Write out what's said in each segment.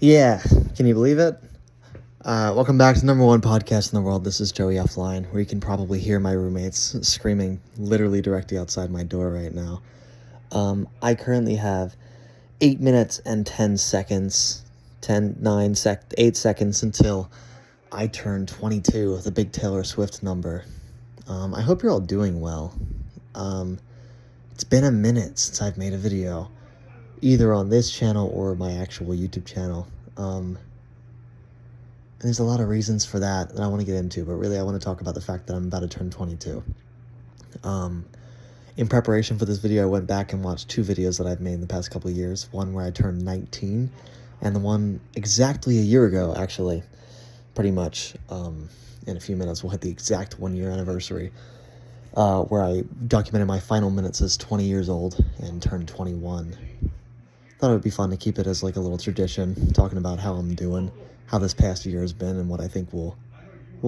Yeah, can you believe it? Welcome back to the number one podcast in the world. This is Joey Offline, where you can probably hear my roommates screaming literally directly outside my door right now. I currently have 8 minutes and 10 seconds, 8 seconds until I turn 22, the big Taylor Swift number. I hope you're all doing well. It's been a minute since I've made a video, either on this channel or my actual YouTube channel. And there's a lot of reasons for that I want to get into, but really I want to talk about the fact that I'm about to turn 22. In preparation for this video, I went back and watched two videos that I've made in the past couple of years. One where I turned 19, and the one exactly a year ago, actually. Pretty much, in a few minutes, we'll hit the exact 1 year anniversary, where I documented my final minutes as 20 years old and turned 21. Thought it would be fun to keep it as like a little tradition, talking about how I'm doing, how this past year has been, and what I think will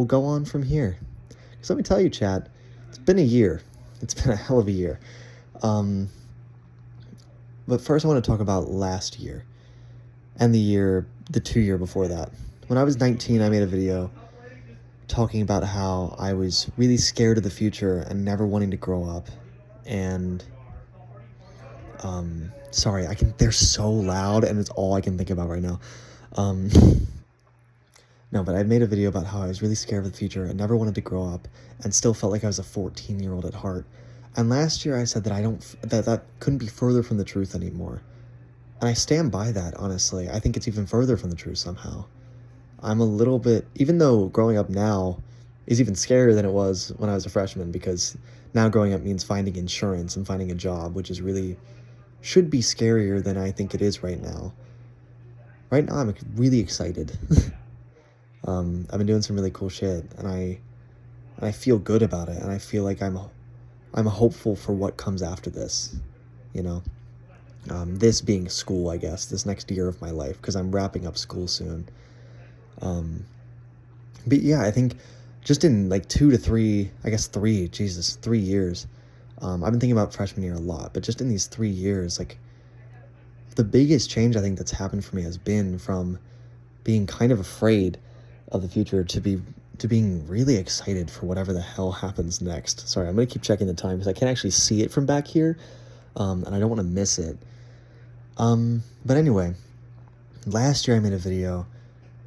go on from here. Because let me tell you, chat, it's been a year. It's been a hell of a year. But first I want to talk about last year and the 2 year before that. When I was 19, I made a video talking about how I was really scared of the future and never wanting to grow up. And sorry, they're so loud and it's all I can think about right now. No, but I made a video about how I was really scared of the future and never wanted to grow up and still felt like I was a 14-year-old at heart. And last year I said that that couldn't be further from the truth anymore. And I stand by that, honestly. I think it's even further from the truth somehow. I'm a little bit, even though growing up now is even scarier than it was when I was a freshman, because now growing up means finding insurance and finding a job, which is really, should be scarier than I think it is right now. Right now I'm really excited. I've been doing some really cool shit, and I feel good about it, and I feel like I'm hopeful for what comes after this, you know. This being school, I guess, this next year of my life, because I'm wrapping up school soon. But yeah, I think just in like 2 to 3, I guess 3 years. I've been thinking about freshman year a lot, but just in these 3 years, like, the biggest change I think that's happened for me has been from being kind of afraid of the future to being really excited for whatever the hell happens next. Sorry, I'm gonna keep checking the time because I can't actually see it from back here, and I don't want to miss it. But anyway, last year I made a video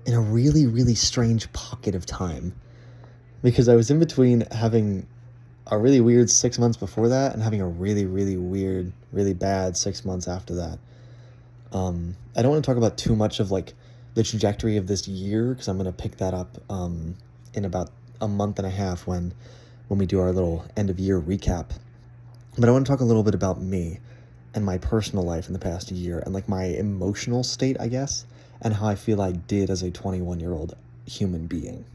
in a really, really strange pocket of time, because I was in between having a really weird 6 months before that and having a really, really weird, really bad 6 months after that. I don't want to talk about too much of like the trajectory of this year, because I'm going to pick that up in about a month and a half when we do our little end of year recap. But I want to talk a little bit about me and my personal life in the past year, and like my emotional state, I guess, and how I feel I did as a 21-year-old human being.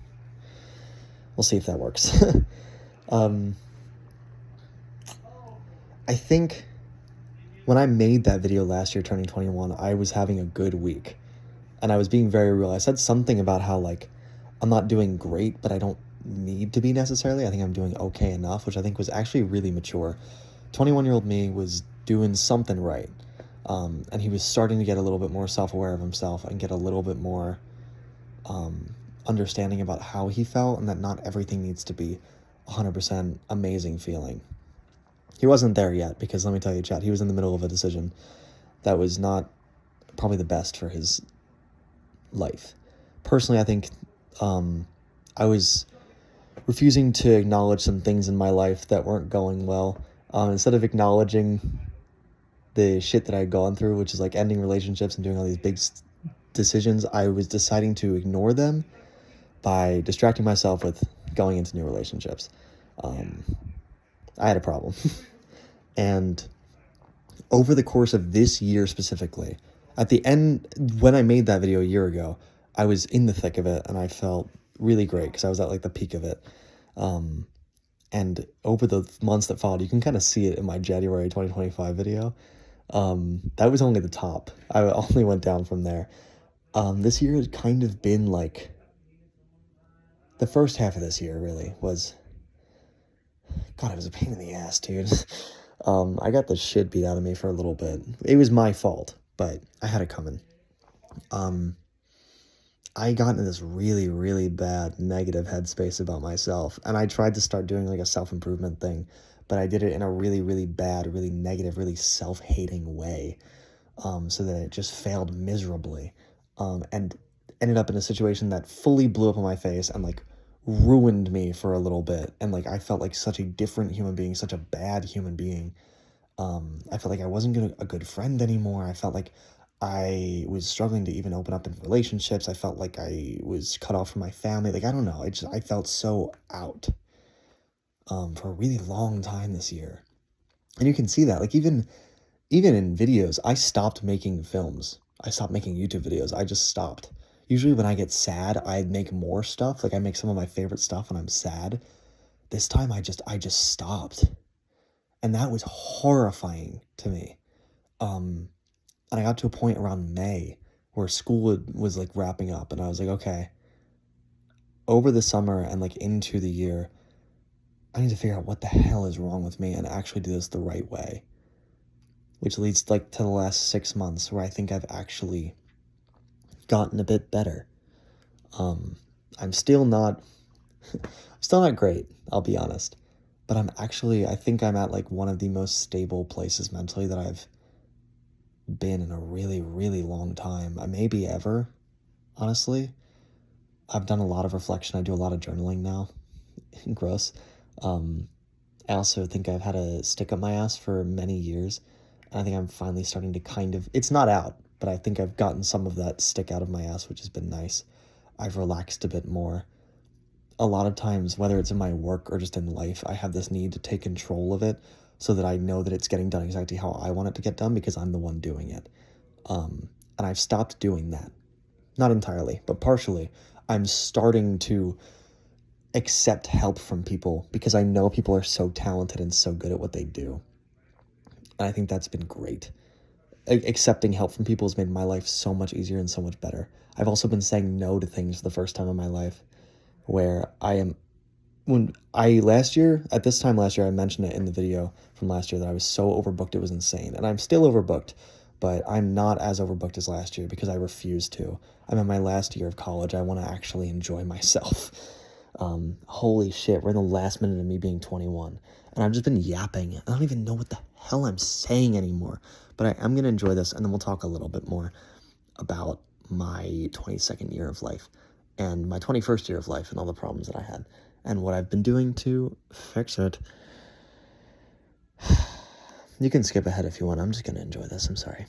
We'll see if that works. I think when I made that video last year, turning 21, I was having a good week. And I was being very real. I said something about how, like, I'm not doing great, but I don't need to be necessarily. I think I'm doing okay enough, which I think was actually really mature. 21-year-old me was doing something right. And he was starting to get a little bit more self-aware of himself and get a little bit more understanding about how he felt, and that not everything needs to be 100% amazing feeling. He wasn't there yet, because let me tell you, chat, he was in the middle of a decision that was not probably the best for his life. Personally, I think I was refusing to acknowledge some things in my life that weren't going well. Instead of acknowledging the shit that I had gone through, which is like ending relationships and doing all these big decisions, I was deciding to ignore them by distracting myself with going into new relationships. I had a problem. And over the course of this year specifically, at the end, when I made that video a year ago, I was in the thick of it, and I felt really great because I was at like the peak of it. And over the months that followed, you can kind of see it in my January 2025 video. That was only the top. I only went down from there. This year has kind of been like, the first half of this year really was, God, it was a pain in the ass, dude. I got the shit beat out of me for a little bit. It was my fault, but I had it coming. Um, I got into this really, really bad negative headspace about myself, and I tried to start doing like a self-improvement thing, but I did it in a really, really bad, really negative, really self-hating way, so that it just failed miserably, and ended up in a situation that fully blew up in my face and like ruined me for a little bit, and like I felt like such a different human being, such a bad human being. I felt like I wasn't a good friend anymore. I felt like I was struggling to even open up in relationships. I felt like I was cut off from my family. Like, I don't know. I felt so out, for a really long time this year. And you can see that, like, even in videos, I stopped making films. I stopped making YouTube videos. I just stopped. Usually when I get sad, I make more stuff. Like, I make some of my favorite stuff when I'm sad. This time I just stopped. And that was horrifying to me. Um, and I got to a point around May where school was like wrapping up, and I was like, okay, over the summer and like into the year, I need to figure out what the hell is wrong with me and actually do this the right way. Which leads like to the last 6 months where I think I've actually gotten a bit better. Um, I'm still not great, I'll be honest, but I think I'm at like one of the most stable places mentally that I've been in a really, really long time, maybe ever, honestly. I've done a lot of reflection. I do a lot of journaling now. Gross. Um, I also think I've had a stick up my ass for many years. And I think I'm finally starting to it's not out, but I think I've gotten some of that stick out of my ass, which has been nice. I've relaxed a bit more. A lot of times, whether it's in my work or just in life, I have this need to take control of it so that I know that it's getting done exactly how I want it to get done because I'm the one doing it. And I've stopped doing that. Not entirely, but partially. I'm starting to accept help from people because I know people are so talented and so good at what they do. And I think that's been great. Accepting help from people has made my life so much easier and so much better. I've also been saying no to things for the first time in my life where when I last year, at this time last year, I mentioned it in the video from last year that I was so overbooked it was insane. And I'm still overbooked, but I'm not as overbooked as last year because I refuse to. I'm in my last year of college. I want to actually enjoy myself. Holy shit, we're in the last minute of me being 21. And I've just been yapping. I don't even know what the hell I'm saying anymore. But I'm going to enjoy this, and then we'll talk a little bit more about my 22nd year of life and my 21st year of life and all the problems that I had and what I've been doing to fix it. You can skip ahead if you want. I'm just going to enjoy this. I'm sorry.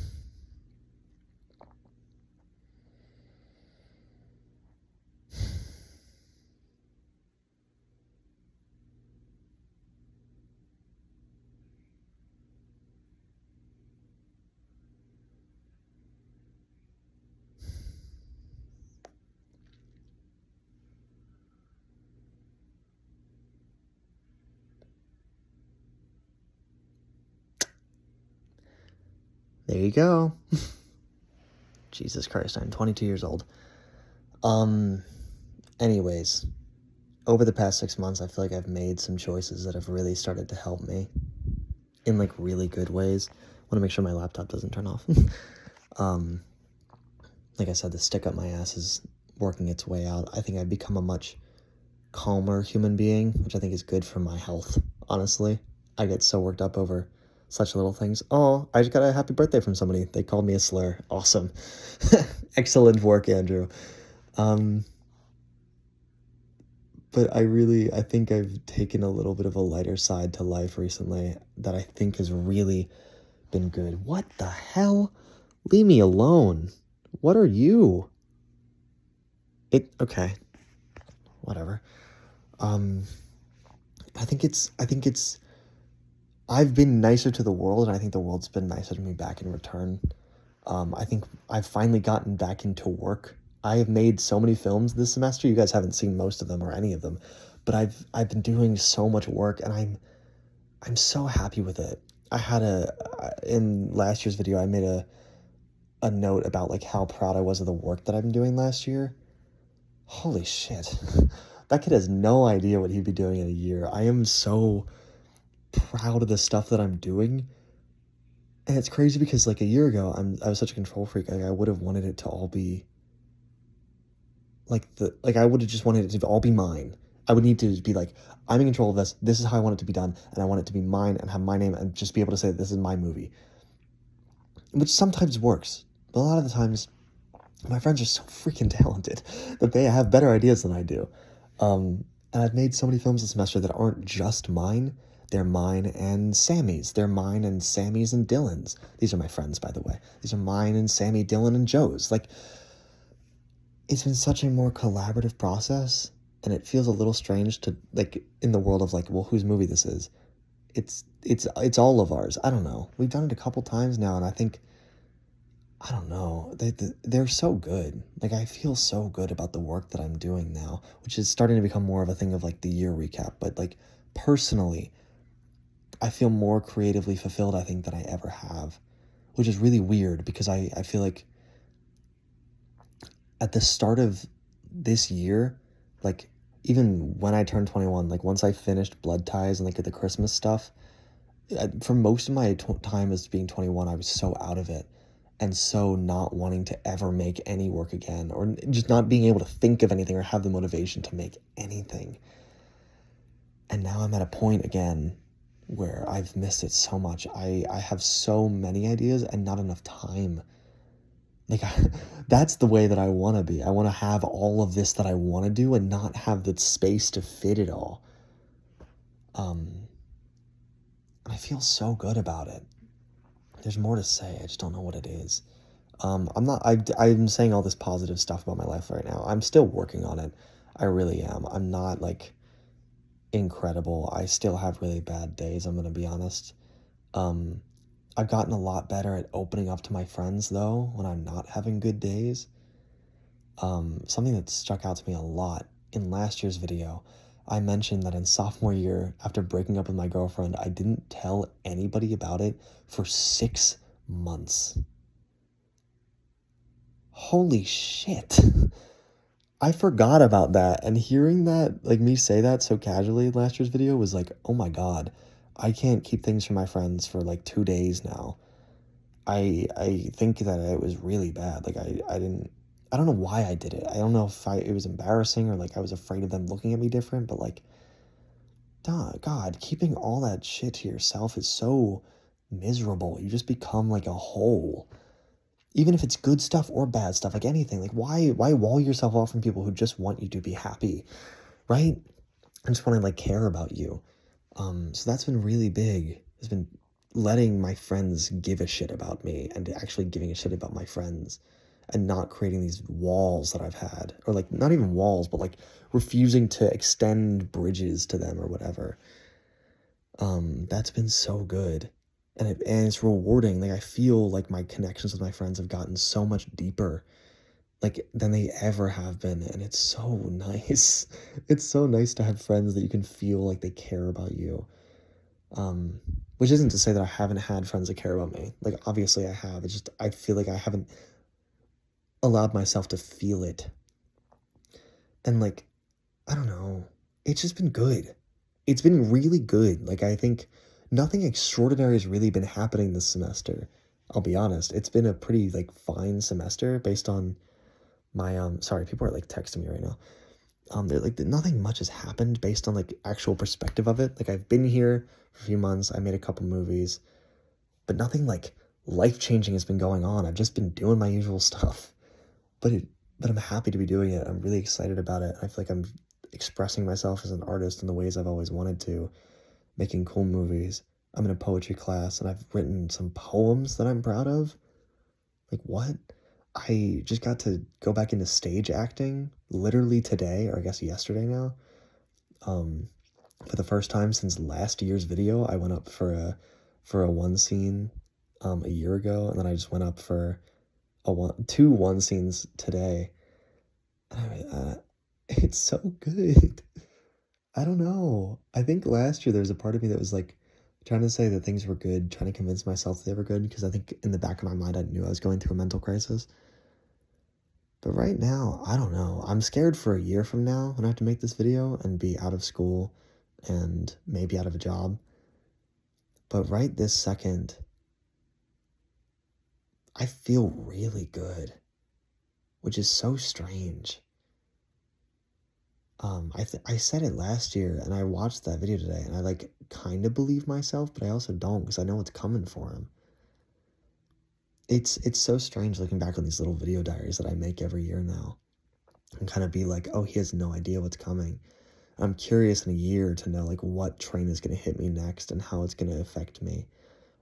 There you go. Jesus Christ, I'm 22 years old. Anyways, over the past 6 months, I feel like I've made some choices that have really started to help me in like really good ways. I want to make sure my laptop doesn't turn off. Like I said, the stick up my ass is working its way out. I think I've become a much calmer human being, which I think is good for my health, honestly. I get so worked up over such little things. Oh, I just got a happy birthday from somebody. They called me a slur. Awesome. Excellent work, Andrew. But I think I've taken a little bit of a lighter side to life recently that I think has really been good. What the hell? Leave me alone. What are you? Okay. Whatever. I think I've been nicer to the world, and I think the world's been nicer to me back in return. I think I've finally gotten back into work. I have made so many films this semester. You guys haven't seen most of them or any of them, but I've been doing so much work, and I'm so happy with it. I had in last year's video, I made a note about like how proud I was of the work that I've been doing last year. Holy shit. That kid has no idea what he'd be doing in a year. I am so proud of the stuff that I'm doing. And it's crazy because like a year ago, I was such a control freak. Like I would have wanted it to all be like I would have just wanted it to all be mine. I would need to be like, I'm in control of this. This is how I want it to be done, and I want it to be mine and have my name and just be able to say this is my movie, which sometimes works, but a lot of the times, my friends are so freaking talented that they have better ideas than I do. And I've made so many films this semester that aren't just mine. They're mine and Sammy's. They're mine and Sammy's and Dylan's. These are my friends, by the way. These are mine and Sammy, Dylan, and Joe's. Like, it's been such a more collaborative process, and it feels a little strange to, like, in the world of, like, well, whose movie this is. It's all of ours. I don't know. We've done it a couple times now, and I think, I don't know. They're so good. Like, I feel so good about the work that I'm doing now, which is starting to become more of a thing of, like, the year recap. But, like, personally, I feel more creatively fulfilled, I think, than I ever have, which is really weird because I feel like at the start of this year, like, even when I turned 21, like, once I finished Blood Ties and, like, the Christmas stuff, for most of my time as being 21, I was so out of it and so not wanting to ever make any work again, or just not being able to think of anything or have the motivation to make anything. And now I'm at a point again where I've missed it so much. I have so many ideas and not enough time. Like, that's the way that I want to be. I want to have all of this that I want to do and not have the space to fit it all. I feel so good about it. There's more to say. I just don't know what it is. I'm saying all this positive stuff about my life right now. I'm still working on it. I really am. I'm not like incredible. I still have really bad days, I'm gonna be honest. Um, I've gotten a lot better at opening up to my friends though when I'm not having good days. Something that struck out to me a lot in last year's video, I mentioned that in sophomore year, after breaking up with my girlfriend, I didn't tell anybody about it for 6 months. Holy shit. I forgot about that, and hearing that, like me say that so casually in last year's video was like, oh my god, I can't keep things from my friends for like 2 days now. I think that it was really bad. Like I don't know why I did it. I don't know if it was embarrassing or like I was afraid of them looking at me different, but like, duh, God, keeping all that shit to yourself is so miserable. You just become like a hole. Even if it's good stuff or bad stuff, like anything, like why wall yourself off from people who just want you to be happy, right? And just want to like care about you. So that's been really big. It's been letting my friends give a shit about me and actually giving a shit about my friends and not creating these walls that I've had, or like not even walls, but like refusing to extend bridges to them or whatever. That's been so good. And it's rewarding. Like I feel like my connections with my friends have gotten so much deeper like than they ever have been, and it's so nice. It's so nice to have friends that you can feel like they care about you. Um, which isn't to say that I haven't had friends that care about me. Like obviously I have. It's just I feel like I haven't allowed myself to feel it. And like I don't know. It's just been good. It's been really good. Like I think nothing extraordinary has really been happening this semester. I'll be honest. It's been a pretty like fine semester based on my sorry, people are like texting me right now. They're like nothing much has happened based on like actual perspective of it. Like I've been here for a few months, I made a couple movies, but nothing like life-changing has been going on. I've just been doing my usual stuff. But but I'm happy to be doing it. I'm really excited about it. I feel like I'm expressing myself as an artist in the ways I've always wanted to, making cool movies. I'm in a poetry class and I've written some poems that I'm proud of. Like what? I just got to go back into stage acting literally today, or I guess yesterday now. Um, for the first time since last year's video, I went up for a one scene a year ago, and then I just went up for two one scenes today. It's so good. I don't know. I think last year there was a part of me that was like trying to say that things were good, trying to convince myself that they were good, because I think in the back of my mind I knew I was going through a mental crisis. But right now, I don't know. I'm scared for a year from now when I have to make this video and be out of school and maybe out of a job. But right this second, I feel really good, which is so strange. I said it last year, and I watched that video today, and I like kind of believe myself, but I also don't because I know what's coming for him. It's so strange looking back on these little video diaries that I make every year now, and kind of be like, oh, he has no idea what's coming. I'm curious in a year to know like what train is going to hit me next and how it's going to affect me.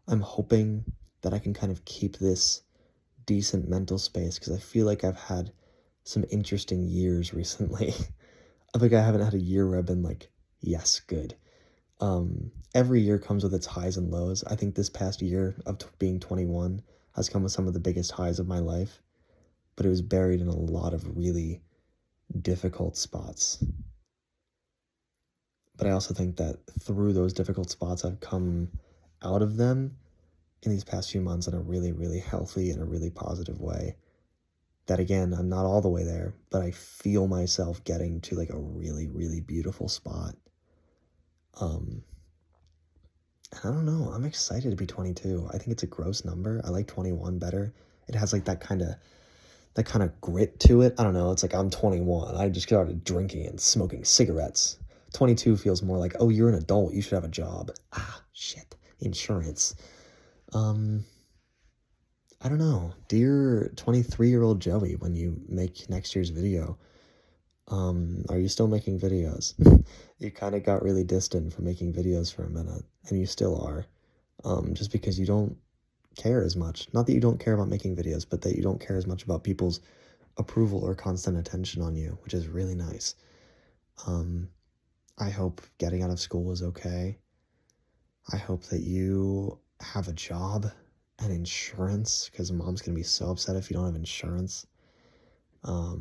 I'm hoping that I can kind of keep this decent mental space because I feel like I've had some interesting years recently. I think I haven't had a year where I've been like, yes, good. Every year comes with its highs and lows. I think this past year of being 21 has come with some of the biggest highs of my life, but it was buried in a lot of really difficult spots. But I also think that through those difficult spots, I've come out of them in these past few months in a really, really healthy and a really positive way. That again, I'm not all the way there, but I feel myself getting to like a really, really beautiful spot. I don't know. I'm excited to be 22. I think it's a gross number. I like 21 better. It has like that kind of grit to it. I don't know. It's like I'm 21. I just started drinking and smoking cigarettes. 22 feels more like, oh, you're an adult. You should have a job. Ah, shit. Insurance. I don't know. Dear 23-year-old Joey, when you make next year's video, are you still making videos? You kind of got really distant from making videos for a minute, and you still are. Just because you don't care as much. Not that you don't care about making videos, but that you don't care as much about people's approval or constant attention on you, which is really nice. I hope getting out of school is okay. I hope that you have a job and insurance, because mom's going to be so upset if you don't have insurance. I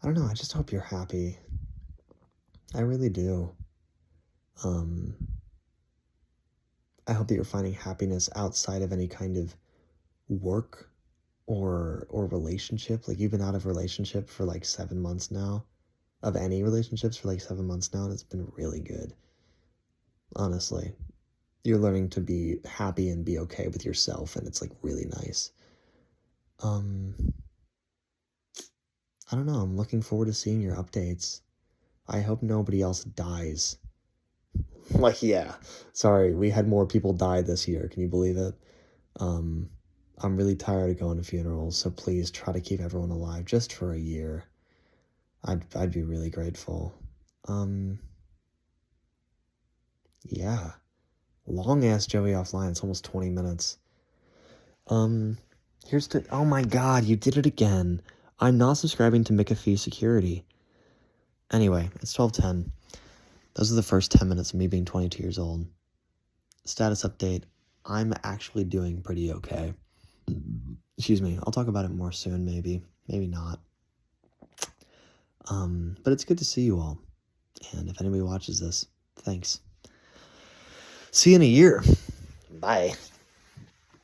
don't know, I just hope you're happy. I really do. I hope that you're finding happiness outside of any kind of work or relationship. Like, you've been out of relationship for like 7 months now. Of any relationships for like 7 months now, and it's been really good. Honestly. You're learning to be happy and be okay with yourself, and it's like really nice. I don't know, I'm looking forward to seeing your updates. I hope nobody else dies. Like, yeah, sorry, we had more people die this year. Can you believe it? I'm really tired of going to funerals, so please try to keep everyone alive just for a year. I'd be really grateful. Yeah. Long ass Joey offline. It's almost 20 minutes. Oh my god, you did it again. I'm not subscribing to McAfee Security. Anyway, it's 12:10. Those are the first 10 minutes of me being 22 years old. Status update. I'm actually doing pretty okay. Excuse me. I'll talk about it more soon, maybe. Maybe not. But it's good to see you all. And if anybody watches this, thanks. See you in a year. Bye.